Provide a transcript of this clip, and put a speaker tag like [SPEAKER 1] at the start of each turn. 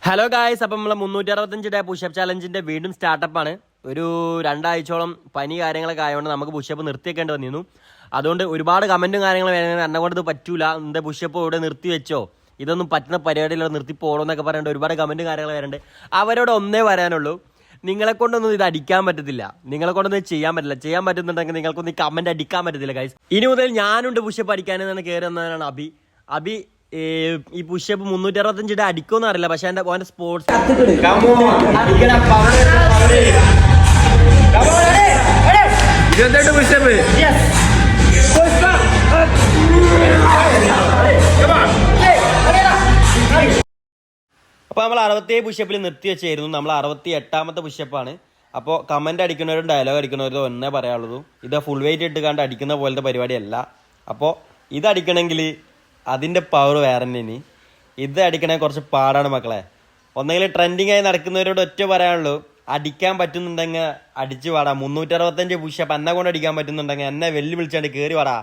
[SPEAKER 1] Hello guys, അപ്പം നമ്മളെ 365 day pushup ചാലഞ്ചിന്റെ വീണ്ടും സ്റ്റാർട്ടപ്പാണ്. ഒരു രണ്ടാഴ്ചയോളം പനി കാര്യങ്ങളൊക്കെ ആയതുകൊണ്ട് നമുക്ക് പുഷപ്പ് നിർത്തിയേക്കേണ്ടി വന്നിരുന്നു. അതുകൊണ്ട് ഒരുപാട് കമന്റും കാര്യങ്ങളും വരുന്നത് എന്നെ കൊണ്ട് ഇത് പറ്റൂല, എന്താ പുഷപ്പ് ഇവിടെ നിർത്തി വെച്ചോ, ഇതൊന്നും പറ്റുന്ന പരിപാടിയിലൂടെ നിർത്തി പോകണമെന്നൊക്കെ പറയുന്നുണ്ട്. ഒരുപാട് കമന്റും കാര്യങ്ങൾ വരുന്നുണ്ട്. അവരോട് ഒന്നേ പറയാനുള്ളൂ, നിങ്ങളെ കൊണ്ടൊന്നും ഇത് അടിക്കാൻ പറ്റത്തില്ല, നിങ്ങളെ കൊണ്ടൊന്നും ചെയ്യാൻ പറ്റില്ല. ചെയ്യാൻ പറ്റുന്നുണ്ടെങ്കിൽ നിങ്ങൾക്കൊന്നും ഈ കമന്റ് അടിക്കാൻ പറ്റത്തില്ല ഗൈസ്. ഇനി മുതൽ ഞാനുണ്ട് പുഷപ്പ് അടിക്കാനെന്നാണ് കയറി വന്നതാണ് അബി. ഈ പുഷപ്പ് 365 ഡേ അടിക്കുമെന്ന് അറിയില്ല, പക്ഷെ എന്റെ ഓന്റെ സ്പോർട്സ് അപ്പൊ നമ്മൾ 67 പുഷപ്പിൽ നിർത്തി വെച്ചായിരുന്നു. നമ്മൾ 68ാമത്തെ പുഷപ്പാണ്. അപ്പോൾ കമന്റ് അടിക്കുന്നവരും ഡയലോഗ് അടിക്കുന്നവരും ഒന്നേ പറയാനുള്ളൂ, ഇത് ഫുൾ വെയിറ്റ് ഇട്ട് കണ്ട് അടിക്കുന്ന പോലത്തെ പരിപാടിയല്ല. അപ്പോൾ ഇത് അടിക്കണമെങ്കിൽ അതിൻ്റെ പവർ വേറെ തന്നെ. ഇനി ഇത് അടിക്കണേ കുറച്ച് പാടാണ് മക്കളെ. ഒന്നെങ്കിൽ ട്രെൻഡിങ് ആയി നടക്കുന്നവരോട് ഒറ്റ പറയാനുള്ളൂ, അടിക്കാൻ പറ്റുന്നുണ്ടെങ്കിൽ അടിച്ചു പാടാ. 365 പുഷപ്പ് എന്നെ കൊണ്ട് അടിക്കാൻ പറ്റുന്നുണ്ടെങ്കിൽ എന്നെ വെല്ലുവിളിച്ചാണ്ട് കയറി പാടാ.